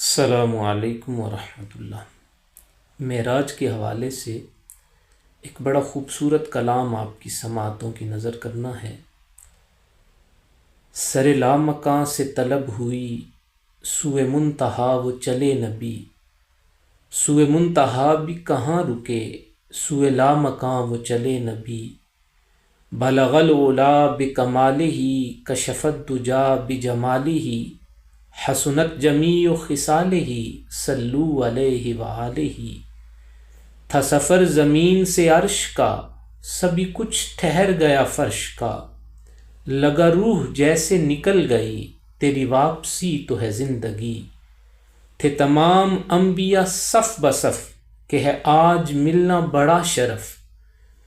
السلام علیکم ورحمۃ اللہ۔ معراج کے حوالے سے ایک بڑا خوبصورت کلام آپ کی سماعتوں کی نظر کرنا ہے۔ سر لامکاں سے طلب ہوئی، سوئے منتہا وہ چلے نبی، سوئے منتہا بھی کہاں رکے، سوئے لامکاں وہ چلے نبی۔ بلغ العلا بکمالہ، کشف الدجا بجمالہ، حسنت جمیع خصالہ، صلو علیہ وآلہ۔ تھا سفر زمین سے عرش کا، سبھی کچھ ٹھہر گیا فرش کا، لگا روح جیسے نکل گئی، تیری واپسی تو ہے زندگی۔ تھے تمام انبیاء صف بصف، کہ ہے آج ملنا بڑا شرف،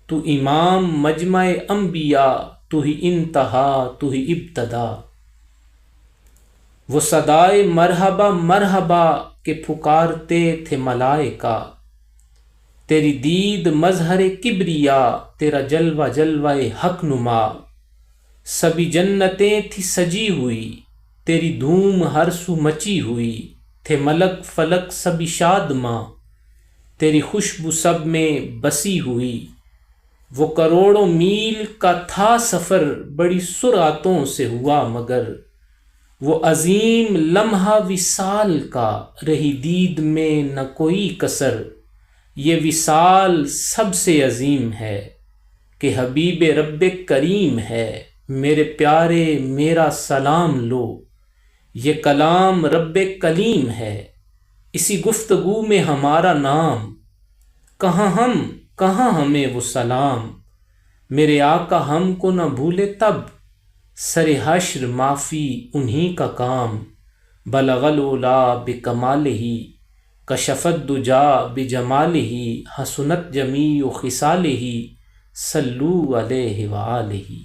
تو امام مجمع انبیاء، تو ہی انتہا تو ہی ابتدا۔ وہ صدائے مرحبا مرحبا کہ پکارتے تھے ملائکہ، تیری دید مظہر کبریا، تیرا جلوہ جلوہ حق نما۔ سبھی جنتیں تھی سجی ہوئی، تیری دھوم ہر سو مچی ہوئی، تھے ملک فلک سبھی شادماں، تیری خوشبو سب میں بسی ہوئی۔ وہ کروڑوں میل کا تھا سفر، بڑی سرعتوں سے ہوا مگر، وہ عظیم لمحہ وصال کا، رہی دید میں نہ کوئی کسر۔ یہ وصال سب سے عظیم ہے، کہ حبیب رب کریم ہے، میرے پیارے میرا سلام لو۔ یہ کلام رب کلیم ہے، اسی گفتگو میں ہمارا نام، کہاں ہم کہاں ہمیں وہ سلام۔ میرے آقا ہم کو نہ بھولے تب، سر حشر معافی انہی کا کام۔ بلغ العلا بکمالہ، کشف الدجا بجمالہ، حسنت جمیع خصالہ، صلو علیہ وآلہ۔